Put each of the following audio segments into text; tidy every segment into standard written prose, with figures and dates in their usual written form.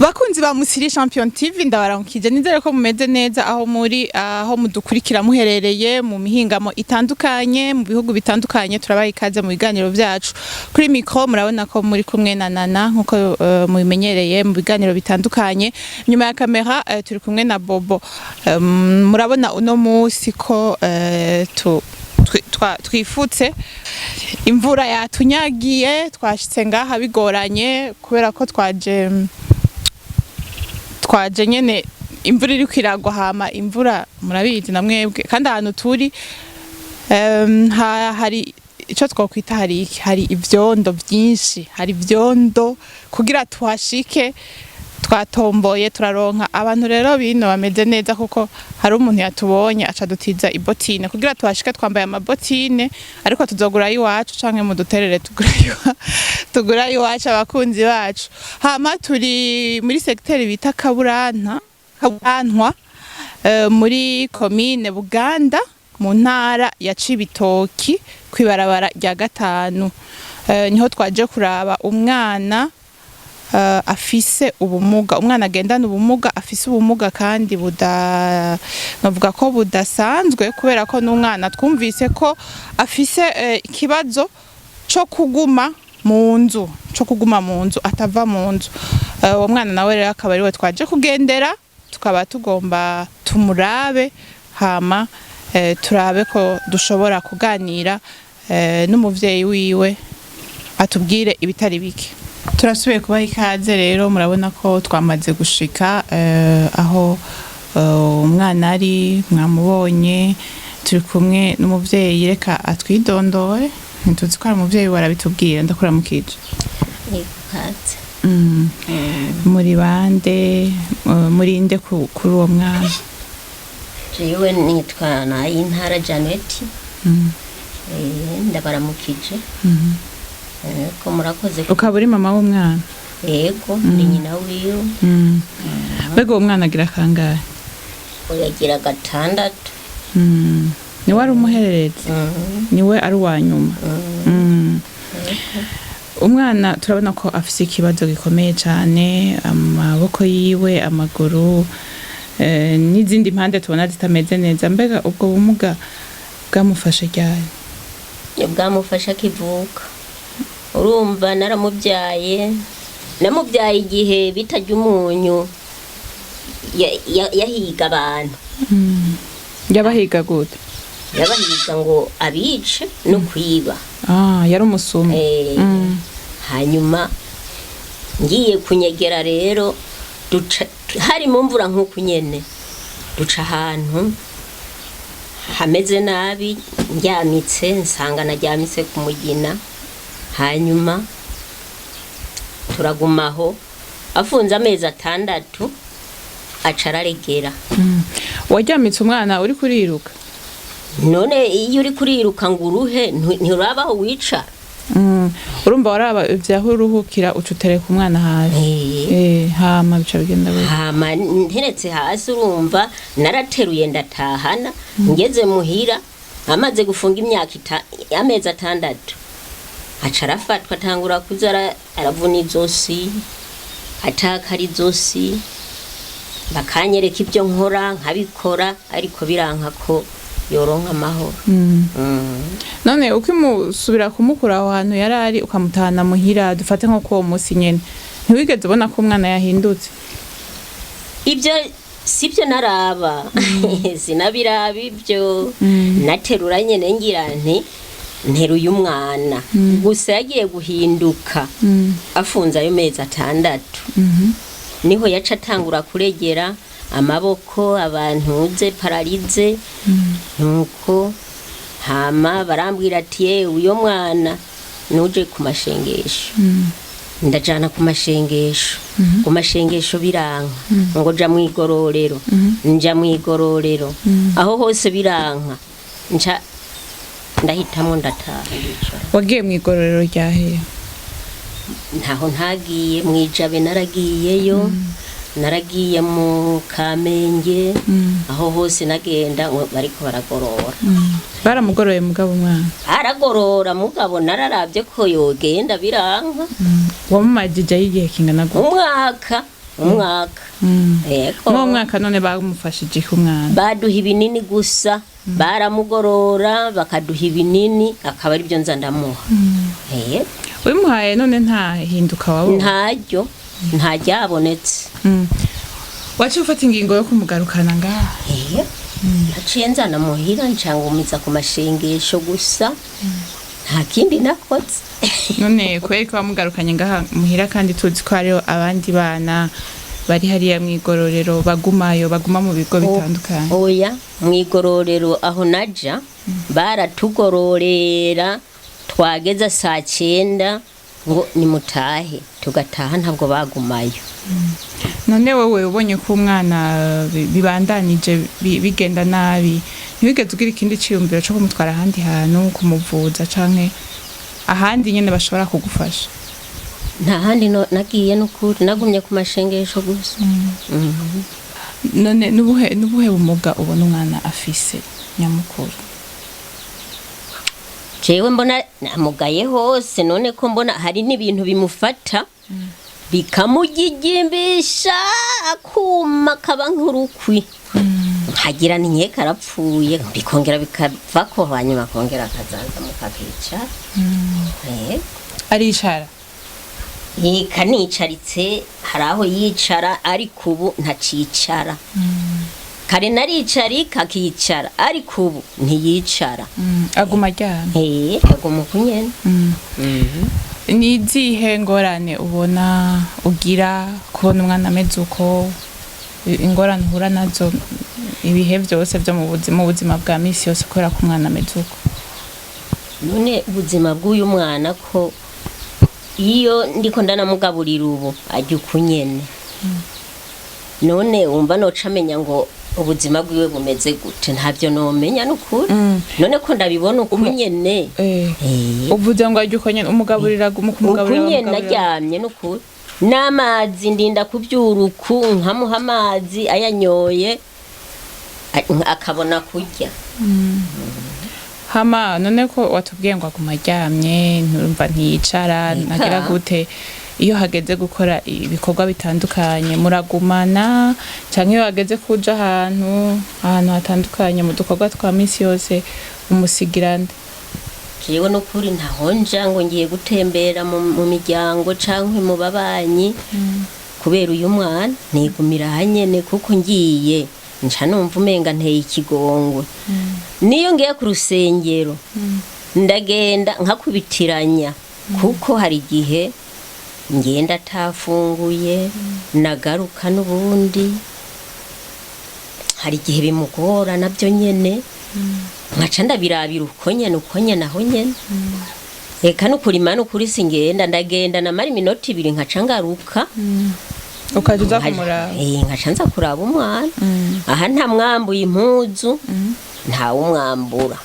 Bakunzi ba MUSIRI Champion TV ndabarankije nizere ko mumeze neza aho mudukurikira muherereye mu mihingamo itandukanye mu bihugu bitandukanye turabaye ikaze mu biganiro byacu kuri micro murabona ko muri kumwe na Nana nkuko mubimenyereye mu biganiro bitandukanye nyuma ya kamera turi kumwe na Bobo murabona uno musi ko twifutse imvura yatunyagiye twashitse ngaha bigoranye kubera ko twaje nyene imvura iri kwiragwa hama imvura murabizi na mwebwe kandi ahantu turi hari ico twokwita hari ivyondo vyinshi hari ivyondo kugira tuhashike twatomboye turaronka abantu rero bino bameze neza kuko hari umuntu yatubonye aca dutiza ibotine kugira tuhashike twambaye amabotine ariko tuzogura iwacu canke mu duterere tugura iwacu abakunzi bacu hama turi muri secteur bita Kaburantwa muri commune Buganda mu ntara ya Cibitoki kwibarabara rya 5 niho twaje kuraba umwana afise ubumuga umwana agendana ubumuga afise ubumuga kandi navuga ko budasanzwe kubera ko n'umwana twumvise ko afise ikibazo cyo kuguma mu nzu atava mu nzu uwo mwana nawe rero akaba ariwe twaje kugendera tukaba tugomba tumurabe hama turabe ko dushobora kuganira n'umuvyeyi wiwe atubwire ibitari bike. Turasubiye kubaha ikaze rero murabona ko twamaze gushika aho umwana ari mwamubonye turi kumwe n'umuvyeyi reka atwidondore ntuzi ko ari umuvyeyi warabitubwira ndakura mukije ikaze muri bande murinde kuri uwo mwana jewe nitwa na intara Janet ndabaramukije ko murakoze ukaba uri mama w'umwana yego ndi nyina wiwe bego uwo mwana agira kangahe yagira 6 ni wari umuhererezi niwe ari uwanyuma umwana turabona ko afise ikibazo gikomeye cyane amaboko yiwe amaguru n'izindi mpande tubona zitameze neza mbega ubwo bumuga bwamufashe ryari bwamufasha kivuka urumva namubyaye igihe bitajya umunyu yahiga abantu yabahiga gute yabahiga ngo abice no kwiba yari umusuma hanyuma ngiye kunyegera rero hari mu mvura nk'uku nyene duca ahantu hameze nabi njyamitse nsanga najyamitse ku mugina hanyuma turagumaho afunze amezi 6 acararegera wajyamitse umwana uri kuriruka none iyo uri kuriruka ngo uruhe nturabaho wicara urumva waraba ivyaho uruhukira ucutereka umwana hasi hama bica bigenda buri hama nteretse hasi urumva narateruye ndatahana ngeze muhira amaze gufunga imyaka amezi 6 acarafatwa tangura kuzara aravuna izosi atakari izosi bakanyereka ibyo nkora nkabikora ariko biranka ko yoronka amahoro none ukimusubira kumukura aho hantu yarari ukamutahana muhira dufate nko ko musi nyene ntiwigeze ubona ko umwana yahindutse ibyo sibyo naraba sinabiraba ibyo naterura nyene ngira nti nteruye umwana gusa yagiye guhinduka afunze ayo mezi 6 niho yaca atangura kuregera amaboko abantu uze pararize nuko hama barambwira ati yewe uyo mwana nuje ku mashengesho ndajana ku mashengesho biranka ngo ja mwigororero nja mwigororero aho hose biranka nca ndahitamo ndataha wagiye mwigororero ryahe ntaho ntagiye mwijabe naragiyeyo naragiye mu Kamenge aho hose nagenda bariko baragorora baramugoroye mugabo umwana aragorora mugabo nararavye ko yogenda biranka wamumajije y'igihe kingana gute umwaka umwaka yego mu mwaka none bamufashije ku mwana baduha ibinini gusa baramugorora bakaduha ibinini akaba ari byo nza ndamuha wimuhaye none nta hinduka wabo ntajyo ntajyabonetse waciye ufata ingingo yo kumugarukana ngaha naciye nzana muhira ncangumiza ku mashengesho gusa nta kindi nakoze none kubera ko bamugarukanye ngaha muhira kandi tuzi ko hariho abandi bana bari hariya mw'igororero baguma mu bigo bitandukanye oya mw'igororero aho naja baratugororera twageza saa 9 ngo nimutahe tugataha ntabwo bagumayo none wowe ubonye ko umwana bibandanije bigenda nabi ntiwigeze ugira ikindi ciyumviro cyo kumutwara ahandi hantu kumuvuza canke ahandi nyene bashobora kugufasha nta handi nagiye n'ukuri nagumye ku mashengesho gusa none nubuhe bumuga ubona umwana afise nyamukuru jewe mbona namugaye hose none ko mbona hari n'ibintu bimufata bikamugigimbisha akuma kaba nk'urukwi nkagira ni nkeka arapfuye bikongera bikava ko hanyuma kongera akazaza mukakicara aricara kanicaritse hari aho yicara ariko ubu ntacicara kare naricari kakicara ariko ubu ntiyicara aguma aryamye aguma kunyene ni izihe ngorane ubona ugira kubona umwana ameze uko ingorane uhura nazo ibihe byose byo mu buzima bwa misi yose kubera ko umwana ameze uko none ubuzima bw'uyu mwana ko iyo ndiko ndanamugaburira ubu ajya ukunyene none wumva noca amenya ngo ubuzima bwiwe bumeze gute ntabyo nomenya n'ukuri none ko ndabibona ukunyene uvuze ngo ajya ukunyene umugaburira ukunyene aryamye n'ukuri n'amazi ndinda kubyuruku nkamuha amazi ayanyoye akabona kurya hama none ko watubwiye ngo aguma aryamye nturumva ntiyicara nagira gute iyo hageze gukora ibikorwa bitandukanye muragumana cyangwa iyo hageze kuja ahantu hatandukanye mu dukorwa twa misi yose umusigirande jewe n'ukuri ntahonja ngo ngiye gutembera mu miryango canke mu babanyi kubera uyu mwana nigumira hanyene kuko ngiye nca numva umenga nteye ikigongwe niyo ngiye ku rusengero ndagenda nkakubitiranya kuko hari igihe ngenda atafunguye nagaruka n'ubundi hari igihe bimugora nabyo nyene nkaca ndabirabira uko nyene aho nyene reka n'ukurima n'ukuri singenda ndagenda namara iminota 2 nkaca ngaruka ukaja uza kumuraba nkaca nza kuraba umwana aha nta mwambuye impuzu nta umwambura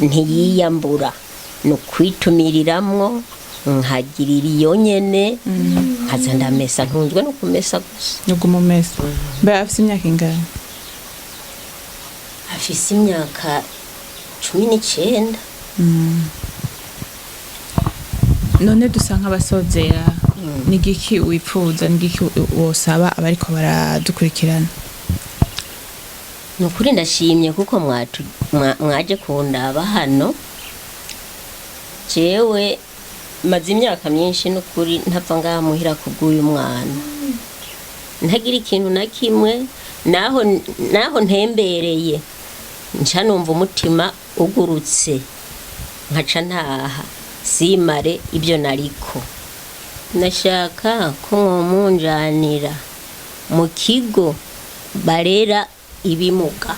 ntiyiyambura no kwitumiriramwo nkagirira iyo nyene nkaza ndamesa ntunzwe no kumesa gusa nugumumesa mbe afise imyaka ingana afise imyaka 19 none dusa nk'abasozera nigiki wipfuza nigiki wosaba abariko baradukurikirana nukuri ndashimye kuko mwaje kundaba hano jewe maze imyaka myinshi nukuri ntapfa ngaha muhira kubw'uyu mwana ntagira ikintu na kimwe naho ntembereye nca numva umutima ugurutse nkaca ntaha simare ibyo nariko nashaka ko mwomunjanira mu kigo barera ibimuga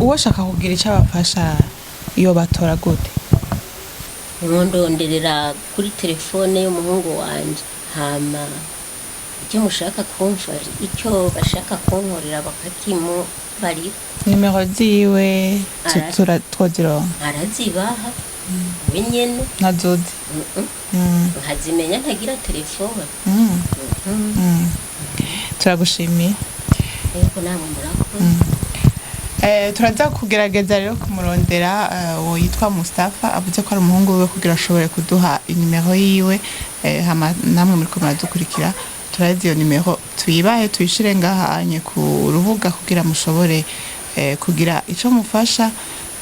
uwo shaka kugira icyo abafasha iyo batora gute mwondonderera kuri telefone y'umuhungu wanje hama icyo mushaka kumfasha icyo bashaka kunkorera bakakimu bari nimero ziwe twozironka arazibaha wenyene nazozi nkazimenya ntagira telefone turagushimiye yego namwe murakoze turaza kugerageza rero kumurondera uwo yitwa Mustafa avuze ko ari umuhungu wiwe kugira ashobore kuduha inimero yiwe namwe muri ko muradukurikira turazi iyo nimero tuyibahe tuyishire ngahanye ku rubuga kugira mushobore kugira ico mufasha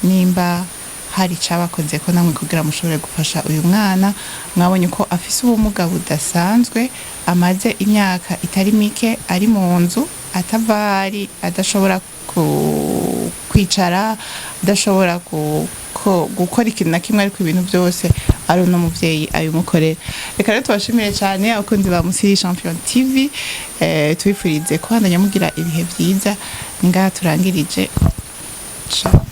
nimba hari cabakoze ko namwe kugira mushobore gufasha uyu mwana mwabonye ko afise ubumuga budasanzwe amaze imyaka itari mike ari mu nzu atavari adashobora kwicara adashobora gukora ikintu na kimwe ariko ibintu byose ari uno muvyeyi abimukorera reka rero tubashimire cyane abakunzi ba MUSIRI Champion TV tubifurize kubandanya mugira ibihe vyiza ngaha turangirije ciao